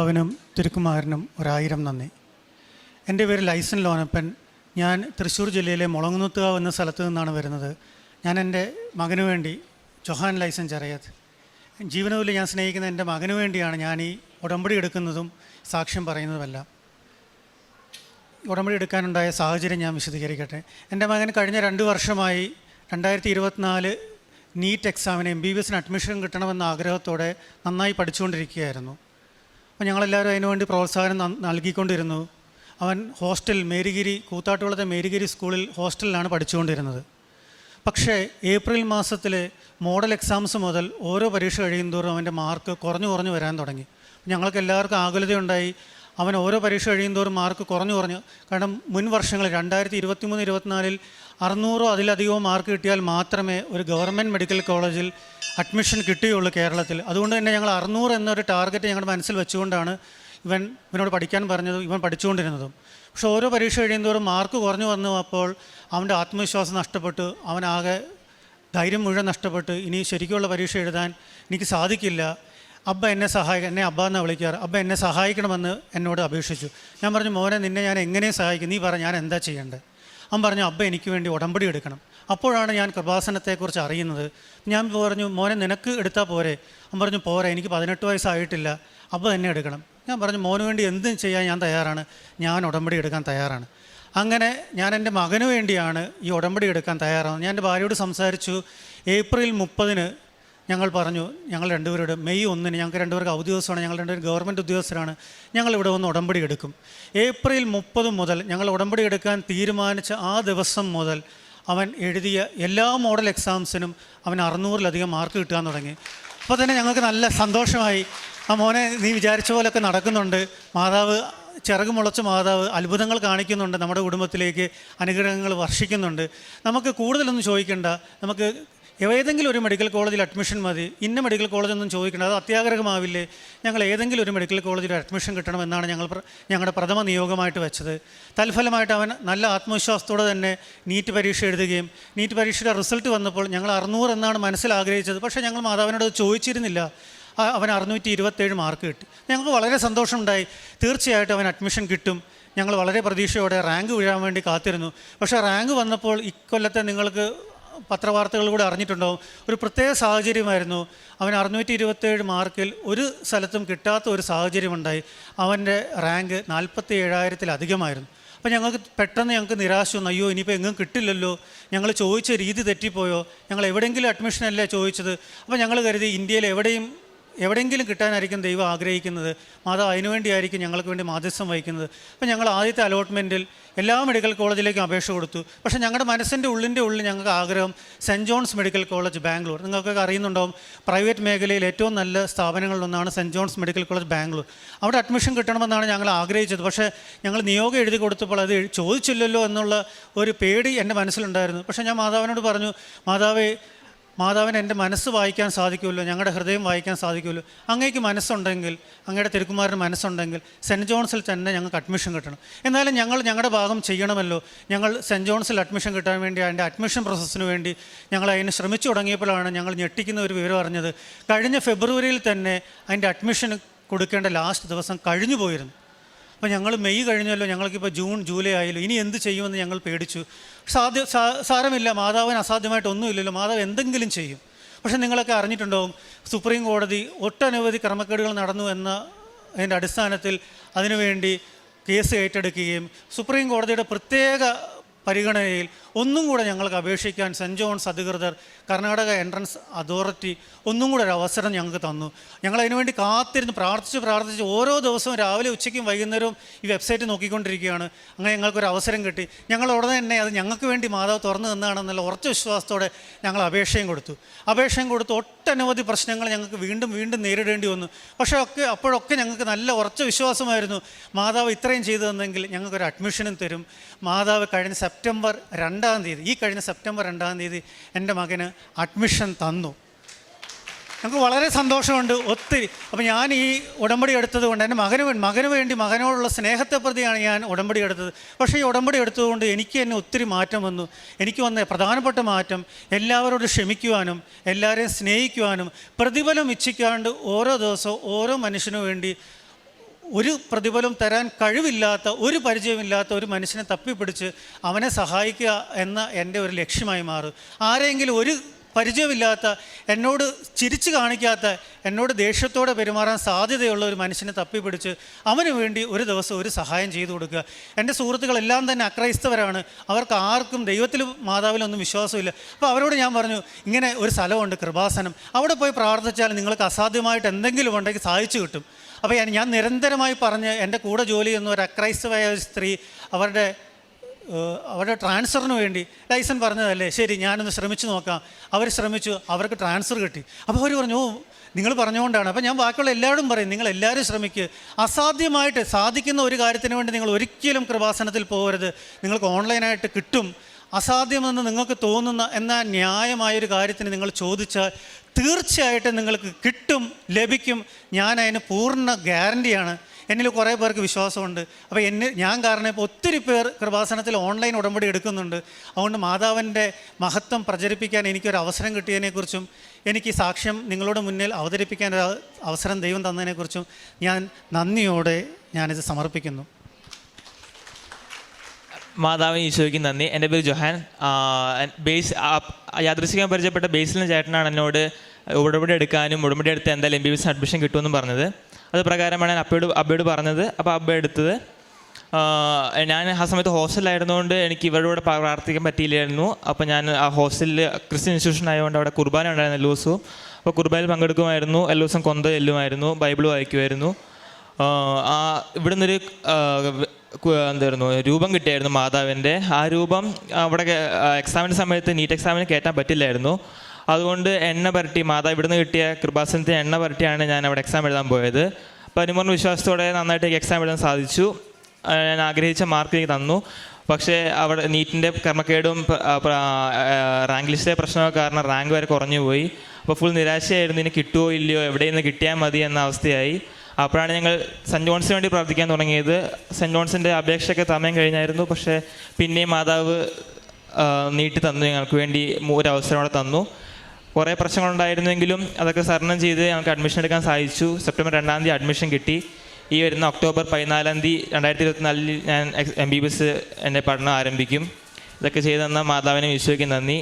അവനും തിരുക്കുമാരനും 1000 നന്ദി. എൻ്റെ പേര് ലൈസൻ ലോനപ്പൻ. ഞാൻ തൃശ്ശൂർ ജില്ലയിലെ മുളങ്ങുന്നത്തുകാവ് എന്ന സ്ഥലത്ത് നിന്നാണ് വരുന്നത്. ഞാൻ എൻ്റെ മകനു വേണ്ടി, ജൊഹാൻ ലൈസൻ ചെറിയത്, ജീവനതുല്യം ഞാൻ സ്നേഹിക്കുന്ന എൻ്റെ മകനു വേണ്ടിയാണ് ഞാൻ ഈ ഉടമ്പടി എടുക്കുന്നതും സാക്ഷ്യം പറയുന്നതുമെല്ലാം. ഉടമ്പടി എടുക്കാനുണ്ടായ സാഹചര്യം ഞാൻ വിശദീകരിക്കട്ടെ. എൻ്റെ മകൻ കഴിഞ്ഞ 2 വർഷമായി 2024 നീറ്റ് എക്സാമിന് MBBS അഡ്മിഷൻ കിട്ടണമെന്ന ആഗ്രഹത്തോടെ നന്നായി പഠിച്ചുകൊണ്ടിരിക്കുകയായിരുന്നു. അപ്പോൾ ഞങ്ങളെല്ലാവരും അതിനുവേണ്ടി പ്രോത്സാഹനം നൽകിക്കൊണ്ടിരുന്നു. അവൻ ഹോസ്റ്റൽ മേരിഗിരി, കൂത്താട്ടുകുളത്തെ മേരിഗിരി സ്കൂളിൽ ഹോസ്റ്റലിലാണ് പഠിച്ചുകൊണ്ടിരുന്നത്. പക്ഷേ ഏപ്രിൽ മാസത്തിലെ മോഡൽ എക്സാംസ് മുതൽ ഓരോ പരീക്ഷ കഴിയുന്തോറും അവൻ്റെ മാർക്ക് കുറഞ്ഞു വരാൻ തുടങ്ങി. ഞങ്ങൾക്ക് എല്ലാവർക്കും ആകുലതയുണ്ടായി. അവൻ ഓരോ പരീക്ഷ കഴിയുന്തോറും മാർക്ക് കുറഞ്ഞു. കാരണം മുൻ വർഷങ്ങളിൽ 2023-24 600 അതിലധികമോ മാർക്ക് കിട്ടിയാൽ മാത്രമേ ഒരു ഗവൺമെൻറ് മെഡിക്കൽ കോളേജിൽ അഡ്മിഷൻ കിട്ടുകയുള്ളൂ കേരളത്തിൽ. അതുകൊണ്ട് തന്നെ ഞങ്ങൾ 600 എന്നൊരു ടാർഗറ്റ് ഞങ്ങളുടെ മനസ്സിൽ വെച്ചുകൊണ്ടാണ് ഇവനോട് പഠിക്കാൻ പറഞ്ഞതും ഇവൻ പഠിച്ചുകൊണ്ടിരുന്നതും. പക്ഷേ ഓരോ പരീക്ഷ കഴിയുന്തോറും മാർക്ക് കുറഞ്ഞു വന്നപ്പോൾ അവൻ്റെ ആത്മവിശ്വാസം നഷ്ടപ്പെട്ട്, അവനാകെ ധൈര്യം മുഴുവൻ നഷ്ടപ്പെട്ട്, ഇനി ശരിക്കുള്ള പരീക്ഷ എഴുതാൻ എനിക്ക് സാധിക്കില്ല, അബ്ബ എന്നെ എന്നെ അബ്ബ എന്നാണ് വിളിക്കാറ്, അബ്ബ എന്നെ സഹായിക്കണമെന്ന് എന്നോട് അപേക്ഷിച്ചു. ഞാൻ പറഞ്ഞു, മോനെ നിന്നെ ഞാൻ എങ്ങനെ സഹായിക്കും, നീ പറ, ഞാൻ എന്താ ചെയ്യേണ്ടത്? അവൻ പറഞ്ഞു, അബ്ബ എനിക്ക് വേണ്ടി ഉടമ്പടി എടുക്കണം. അപ്പോഴാണ് ഞാൻ കൃപാസനത്തെക്കുറിച്ച് അറിയുന്നത്. ഞാൻ പറഞ്ഞു, മോനെ നിനക്ക് എടുത്താൽ പോരെ? അവൻ പറഞ്ഞു, പോരെ, എനിക്ക് 18 വയസ്സായിട്ടില്ല, അബ്ബ തന്നെ എടുക്കണം. ഞാൻ പറഞ്ഞു, മോന് വേണ്ടി എന്തും ചെയ്യാൻ ഞാൻ തയ്യാറാണ്, ഞാൻ ഉടമ്പടി എടുക്കാൻ തയ്യാറാണ്. അങ്ങനെ ഞാൻ എൻ്റെ മകന് വേണ്ടിയാണ് ഈ ഉടമ്പടി എടുക്കാൻ തയ്യാറാണ്. ഞാൻ എൻ്റെ ഭാര്യയോട് സംസാരിച്ചു. ഏപ്രിൽ 30 ഞങ്ങൾ പറഞ്ഞു, ഞങ്ങൾ രണ്ടുപേരോട് മെയ് 1 ഞങ്ങൾക്ക് രണ്ടുപേർക്ക് അവധി ദിവസമാണ്, ഞങ്ങൾ രണ്ടുപേരും ഗവൺമെൻറ് ഉദ്യോഗസ്ഥരാണ്, ഞങ്ങളിവിടെ വന്ന് ഉടമ്പടി എടുക്കും. ഏപ്രിൽ 30 മുതൽ ഞങ്ങൾ ഉടമ്പടി എടുക്കാൻ തീരുമാനിച്ച ആ ദിവസം മുതൽ അവൻ എഴുതിയ എല്ലാ മോഡൽ എക്സാംസിനും അവൻ 600-ലധികം മാർക്ക് കിട്ടാൻ തുടങ്ങി. അപ്പോൾ തന്നെ ഞങ്ങൾക്ക് നല്ല സന്തോഷമായി. ആ മോനെ, നീ വിചാരിച്ച പോലൊക്കെ നടക്കുന്നുണ്ട്, മാതാവ് ചിറക് മുളച്ച മാതാവ് അത്ഭുതങ്ങൾ കാണിക്കുന്നുണ്ട്, നമ്മുടെ കുടുംബത്തിലേക്ക് അനുഗ്രഹങ്ങൾ വർഷിക്കുന്നുണ്ട്. നമുക്ക് കൂടുതലൊന്നും ചോദിക്കേണ്ട, നമുക്ക് ഏതെങ്കിലും ഒരു മെഡിക്കൽ കോളേജിൽ അഡ്മിഷൻ മതി, ഇന്ന മെഡിക്കൽ കോളേജൊന്നും ചോദിക്കേണ്ട, അത് അത്യാഗ്രഹമാവില്ലേ? ഞങ്ങൾ ഏതെങ്കിലും ഒരു മെഡിക്കൽ കോളേജിൽ അഡ്മിഷൻ കിട്ടണമെന്നാണ് ഞങ്ങളുടെ പ്രഥമ നിയോഗമായിട്ട് വെച്ചത്. തൽഫലമായിട്ട് അവൻ നല്ല ആത്മവിശ്വാസത്തോടെ തന്നെ നീറ്റ് പരീക്ഷ എഴുതുകയും നീറ്റ് പരീക്ഷയുടെ റിസൾട്ട് വന്നപ്പോൾ ഞങ്ങൾ 600 എന്നാണ് മനസ്സിൽ ആഗ്രഹിച്ചത്. പക്ഷേ ഞങ്ങൾ മാതാവിനോട് ചോദിച്ചിരുന്നില്ല. അവൻ 627 മാർക്ക് കിട്ടി. ഞങ്ങൾക്ക് വളരെ സന്തോഷമുണ്ടായി. തീർച്ചയായിട്ടും അവൻ അഡ്മിഷൻ കിട്ടും. ഞങ്ങൾ വളരെ പ്രതീക്ഷയോടെ റാങ്ക് വീഴാൻ വേണ്ടി കാത്തിരുന്നു. പക്ഷേ റാങ്ക് വന്നപ്പോൾ ഇക്കൊല്ലത്തെ നിങ്ങൾക്ക് പത്രവാർത്തകളിലൂടെ അറിഞ്ഞിട്ടുണ്ടാവും, ഒരു പ്രത്യേക സാഹചര്യമായിരുന്നു. അവൻ 627 മാർക്കിൽ ഒരു സ്ഥലത്തും കിട്ടാത്ത ഒരു സാഹചര്യമുണ്ടായി. അവൻ്റെ റാങ്ക് 47,000-ലധികമായിരുന്നു. അപ്പോൾ ഞങ്ങൾക്ക് നിരാശ വന്നു. അയ്യോ, ഇനിയിപ്പോൾ എങ്ങും കിട്ടില്ലല്ലോ, ഞങ്ങൾ ചോദിച്ച രീതി തെറ്റിപ്പോയോ, ഞങ്ങൾ എവിടെയെങ്കിലും അഡ്മിഷനല്ലേ ചോദിച്ചത്. അപ്പോൾ ഞങ്ങൾ കരുതി ഇന്ത്യയിൽ എവിടെയെങ്കിലും കിട്ടാനായിരിക്കും ദൈവം ആഗ്രഹിക്കുന്നത്, മാതാവ് അതിനുവേണ്ടിയായിരിക്കും ഞങ്ങൾക്ക് വേണ്ടി മാധ്യസ്ഥം വഹിക്കുന്നത്. അപ്പോൾ ഞങ്ങൾ ആദ്യത്തെ അലോട്ട്മെൻറ്റിൽ എല്ലാ മെഡിക്കൽ കോളേജിലേക്കും അപേക്ഷ കൊടുത്തു. പക്ഷേ ഞങ്ങളുടെ മനസ്സിൻ്റെ ഉള്ളിൽ ഞങ്ങൾക്ക് ആഗ്രഹം saint John's medical college Bangalore. നിങ്ങൾക്കൊക്കെ അറിയുന്നുണ്ടാവും, പ്രൈവറ്റ് മേഖലയിൽ ഏറ്റവും നല്ല സ്ഥാപനങ്ങളിലൊന്നാണ് saint John's medical college Bangalore. അവിടെ അഡ്മിഷൻ കിട്ടണമെന്നാണ് ഞങ്ങൾ ആഗ്രഹിച്ചത്. പക്ഷേ ഞങ്ങൾ നിയോഗം എഴുതി കൊടുത്തപ്പോൾ അത് ചോദിച്ചില്ലല്ലോ എന്നുള്ള ഒരു പേടി എൻ്റെ മനസ്സിലുണ്ടായിരുന്നു. പക്ഷേ ഞാൻ മാതാവിനോട് പറഞ്ഞു, മാതാവിന് എൻ്റെ മനസ്സ് വായിക്കാൻ സാധിക്കുമല്ലോ, ഞങ്ങളുടെ ഹൃദയം വായിക്കാൻ സാധിക്കുമല്ലോ, അങ്ങേക്ക് മനസ്സുണ്ടെങ്കിൽ, അങ്ങയുടെ തിരുക്കുമാരന് മനസ്സുണ്ടെങ്കിൽ സെൻറ്റ് ജോൺസിൽ തന്നെ ഞങ്ങൾക്ക് അഡ്മിഷൻ കിട്ടണം. എന്നാലും ഞങ്ങളുടെ ഭാഗം ചെയ്യണമല്ലോ. ഞങ്ങൾ സെൻറ്റ് ജോൺസിൽ അഡ്മിഷൻ കിട്ടാൻ വേണ്ടി അതിൻ്റെ അഡ്മിഷൻ പ്രോസസ്സിന് വേണ്ടി ഞങ്ങൾ അതിന് ശ്രമിച്ചു തുടങ്ങിയപ്പോഴാണ് ഞങ്ങൾ ഞെട്ടിക്കുന്ന ഒരു വിവരം അറിഞ്ഞത്. കഴിഞ്ഞ ഫെബ്രുവരിയിൽ തന്നെ അതിൻ്റെ അഡ്മിഷൻ കൊടുക്കേണ്ട ലാസ്റ്റ് ദിവസം കഴിഞ്ഞു പോയിരുന്നു. അപ്പോൾ ഞങ്ങൾ മെയ് കഴിഞ്ഞല്ലോ, ഞങ്ങൾക്കിപ്പോൾ ജൂൺ ജൂലൈ ആയല്ലോ, ഇനി എന്ത് ചെയ്യുമെന്ന് ഞങ്ങൾ പേടിച്ചു. സാരമില്ല, മാതാവിന് അസാധ്യമായിട്ടൊന്നുമില്ലല്ലോ, മാതാവ് എന്തെങ്കിലും ചെയ്യും. പക്ഷേ നിങ്ങളൊക്കെ അറിഞ്ഞിട്ടുണ്ടാവും, സുപ്രീം കോടതി ഒട്ടനവധി ക്രമക്കേടുകൾ നടന്നു അതിൻ്റെ അടിസ്ഥാനത്തിൽ അതിനുവേണ്ടി കേസ് ഏറ്റെടുക്കുകയും സുപ്രീം കോടതിയുടെ പ്രത്യേക പരിഗണനയിൽ ഒന്നും കൂടെ ഞങ്ങൾക്ക് അപേക്ഷിക്കാൻ സെൻറ്റ് ജോൺസ് അധികൃതർ, കർണാടക എൻട്രൻസ് അതോറിറ്റി ഒന്നും കൂടെ ഒരു അവസരം ഞങ്ങൾക്ക് തന്നു. ഞങ്ങൾ അതിനുവേണ്ടി കാത്തിരുന്ന് പ്രാർത്ഥിച്ച് ഓരോ ദിവസവും രാവിലെ ഉച്ചയ്ക്കും വൈകുന്നേരവും ഈ വെബ്സൈറ്റ് നോക്കിക്കൊണ്ടിരിക്കുകയാണ്. അങ്ങനെ ഞങ്ങൾക്കൊരു അവസരം കിട്ടി. ഞങ്ങൾ ഉടനെ തന്നെ അത് ഞങ്ങൾക്ക് വേണ്ടി മാതാവ് തുറന്നു തന്നാണെന്നുള്ള ഉറച്ച വിശ്വാസത്തോടെ ഞങ്ങൾ അപേക്ഷയും കൊടുത്തു. ഒട്ടനവധി പ്രശ്നങ്ങൾ ഞങ്ങൾക്ക് വീണ്ടും നേരിടേണ്ടി വന്നു. പക്ഷേ അപ്പോഴൊക്കെ ഞങ്ങൾക്ക് നല്ല ഉറച്ച വിശ്വാസമായിരുന്നു, മാതാവ് ഇത്രയും ചെയ്തു തന്നെങ്കിൽ ഞങ്ങൾക്കൊരു അഡ്മിഷനും തരും. മാതാവ് കഴിഞ്ഞ സെപ്റ്റംബർ 2 എൻ്റെ മകന് അഡ്മിഷൻ തന്നു. ഞങ്ങൾക്ക് വളരെ സന്തോഷമുണ്ട്, ഒത്തിരി. അപ്പോൾ ഞാൻ ഈ ഉടമ്പടി എടുത്തത് കൊണ്ട് എൻ്റെ മകന് വേണ്ടി മകനോടുള്ള സ്നേഹത്തെ പ്രതിയാണ് ഞാൻ ഉടമ്പടി എടുത്തത്. പക്ഷേ ഈ ഉടമ്പടി എടുത്തതുകൊണ്ട് എനിക്ക് തന്നെ ഒത്തിരി മാറ്റം വന്നു. എനിക്ക് വന്ന പ്രധാനപ്പെട്ട മാറ്റം എല്ലാവരോടും ക്ഷമിക്കുവാനും എല്ലാവരെയും സ്നേഹിക്കുവാനും പ്രതിഫലം ഇച്ഛിക്കാണ്ട് ഓരോ ദിവസവും ഓരോ മനുഷ്യനു വേണ്ടി ഒരു പ്രതിഫലം തരാൻ കഴിവില്ലാത്ത, ഒരു പരിചയമില്ലാത്ത ഒരു മനുഷ്യനെ തപ്പിപ്പിടിച്ച് അവനെ സഹായിക്കുക എന്ന എൻ്റെ ഒരു ലക്ഷ്യമായി മാറും. ആരെങ്കിലും ഒരു പരിചയമില്ലാത്ത, എന്നോട് ചിരിച്ചു കാണിക്കാത്ത, എന്നോട് ദേഷ്യത്തോടെ പെരുമാറാൻ സാധ്യതയുള്ള ഒരു മനുഷ്യനെ തപ്പിപ്പിടിച്ച് അവന് വേണ്ടി ഒരു ദിവസം ഒരു സഹായം ചെയ്തു കൊടുക്കുക. എൻ്റെ സുഹൃത്തുക്കളെല്ലാം തന്നെ അക്രൈസ്തവരാണ്. അവർക്ക് ആർക്കും ദൈവത്തിലും മാതാവിലൊന്നും വിശ്വാസമില്ല. അപ്പോൾ അവരോട് ഞാൻ പറഞ്ഞു, ഇങ്ങനെ ഒരു സ്ഥലമുണ്ട് കൃപാസനം, അവിടെ പോയി പ്രാർത്ഥിച്ചാൽ നിങ്ങൾക്ക് അസാധ്യമായിട്ട് എന്തെങ്കിലും ഉണ്ടെങ്കിൽ സാധിച്ചു കിട്ടും. അപ്പോൾ ഞാൻ നിരന്തരമായി പറഞ്ഞ് എൻ്റെ കൂടെ ജോലി ചെയ്യുന്ന ഒരു അക്രൈസ്തവയായ ഒരു സ്ത്രീ അവരുടെ ട്രാൻസ്ഫറിന് വേണ്ടി ലൈസൻസ് പറഞ്ഞതല്ലേ, ശരി ഞാനൊന്ന് ശ്രമിച്ചു നോക്കാം. അവർ ശ്രമിച്ചു, അവർക്ക് ട്രാൻസ്ഫർ കിട്ടി. അപ്പോൾ അവർ പറഞ്ഞു, ഓ നിങ്ങൾ പറഞ്ഞുകൊണ്ടാണ്. അപ്പോൾ ഞാൻ ബാക്കിയുള്ള എല്ലാവരും പറയും, നിങ്ങൾ എല്ലാവരും ശ്രമിക്കുക. അസാധ്യമായിട്ട് സാധിക്കുന്ന ഒരു കാര്യത്തിന് വേണ്ടി നിങ്ങൾ ഒരിക്കലും കൃപാസനത്തിൽ പോകരുത്. നിങ്ങൾക്ക് ഓൺലൈനായിട്ട് കിട്ടും. അസാധ്യമെന്ന് നിങ്ങൾക്ക് തോന്നുന്ന എന്നാൽ ന്യായമായൊരു കാര്യത്തിന് നിങ്ങൾ ചോദിച്ചാൽ തീർച്ചയായിട്ടും നിങ്ങൾക്ക് കിട്ടും, ലഭിക്കും. ഞാൻ അതിന് പൂർണ്ണ ഗ്യാരണ്ടിയാണ്. എന്നിൽ കുറേ പേർക്ക് വിശ്വാസമുണ്ട്. അപ്പോൾ ഞാൻ കാരണം ഇപ്പോൾ ഒത്തിരി പേർ കൃപാസനത്തിൽ ഓൺലൈൻ ഉടമ്പടി എടുക്കുന്നുണ്ട്. അതുകൊണ്ട് മാതാവിൻ്റെ മഹത്വം പ്രചരിപ്പിക്കാൻ എനിക്കൊരു അവസരം കിട്ടിയതിനെക്കുറിച്ചും എനിക്ക് സാക്ഷ്യം നിങ്ങളുടെ മുന്നിൽ അവതരിപ്പിക്കാൻ ഒരു അവസരം ദൈവം തന്നതിനെക്കുറിച്ചും ഞാൻ നന്ദിയോടെ ഞാനിത് സമർപ്പിക്കുന്നു. മാതാവിന് ഈശോയ്ക്ക് നന്ദി. എൻ്റെ പേര് ജൊഹാൻ. യാദൃശ്ചികം പരിചയപ്പെട്ട ബേസിലിന് ചേട്ടനാണ് എന്നോട് ഉടമ്പടി എടുക്കാനും ഉടമ്പടി എടുത്ത് എന്തായാലും MBBS അഡ്മിഷൻ കിട്ടുമെന്നും പറഞ്ഞത്. അത് പ്രകാരമാണ് ഞാൻ അബ്ബയോട് പറഞ്ഞത്. അപ്പോൾ അബ്ബ എടുത്തത്. ഞാൻ ആ സമയത്ത് ഹോസ്റ്റലിലായിരുന്നുകൊണ്ട് എനിക്ക് ഇവരുടെ കൂടെ പ്രാർത്ഥിക്കാൻ പറ്റിയില്ലായിരുന്നു. അപ്പോൾ ഞാൻ ആ ഹോസ്റ്റലിൽ ക്രിസ്ത്യൻ ഇൻസ്റ്റിറ്റ്യൂഷൻ ആയതുകൊണ്ട് അവിടെ കുർബാന ഉണ്ടായിരുന്നു എല്ലാ ദിവസവും. അപ്പോൾ കുർബാനയിൽ പങ്കെടുക്കുമായിരുന്നു. എല്ലാ ദിവസം കൊന്ത ചെല്ലുമായിരുന്നു, ബൈബിൾ വായിക്കുമായിരുന്നു. ഇവിടെ നിന്നൊരു എന്തായിരുന്നു രൂപം കിട്ടിയായിരുന്നു മാതാവിൻ്റെ. ആ രൂപം അവിടെ എക്സാമിൻ്റെ സമയത്ത് നീറ്റ് എക്സാമിന് കയറ്റാൻ പറ്റില്ലായിരുന്നു. അതുകൊണ്ട് എണ്ണ പുരട്ടി മാതാവ് ഇവിടുന്ന് കിട്ടിയ കൃപാസനത്തിന് എണ്ണ പുരട്ടിയാണ് ഞാൻ അവിടെ എക്സാം എഴുതാൻ പോയത്. പരിപൂർണ്ണ വിശ്വാസത്തോടെ നന്നായിട്ട് എക്സാം എഴുതാൻ സാധിച്ചു. ഞാൻ ആഗ്രഹിച്ച മാർക്ക് എനിക്ക് തന്നു. പക്ഷേ അവിടെ നീറ്റിൻ്റെ ക്രമക്കേടും റാങ്ക് ലിസ്റ്റിലെ പ്രശ്നമൊക്കെ കാരണം റാങ്ക് വരെ കുറഞ്ഞു പോയി. അപ്പോൾ ഫുൾ നിരാശയായിരുന്നു. ഇനി കിട്ടുമോ ഇല്ലയോ, എവിടെ നിന്ന് കിട്ടിയാൽ മതി എന്ന അവസ്ഥയായി. അപ്പോഴാണ് ഞങ്ങൾ സെൻറ്റ് ജോൺസിന് വേണ്ടി പ്രാർത്ഥിക്കാൻ തുടങ്ങിയത്. സെൻറ്റ് ജോൺസിൻ്റെ അപേക്ഷയൊക്കെ സമയം കഴിഞ്ഞായിരുന്നു. പക്ഷേ പിന്നെയും മാതാവ് നീട്ടി തന്നു, ഞങ്ങൾക്ക് വേണ്ടി ഒരു അവസരം അവിടെ തന്നു. കുറേ പ്രശ്നങ്ങളുണ്ടായിരുന്നെങ്കിലും അതൊക്കെ തരണം ചെയ്ത് ഞങ്ങൾക്ക് അഡ്മിഷൻ എടുക്കാൻ സാധിച്ചു. സെപ്റ്റംബർ 2 അഡ്മിഷൻ കിട്ടി. ഈ വരുന്ന ഒക്ടോബർ 14 2024 ഞാൻ MBBS എൻ്റെ പഠനം ആരംഭിക്കും. ഇതൊക്കെ ചെയ്തു തന്ന മാതാവിനെ ഈശോയ്ക്ക് നന്ദി.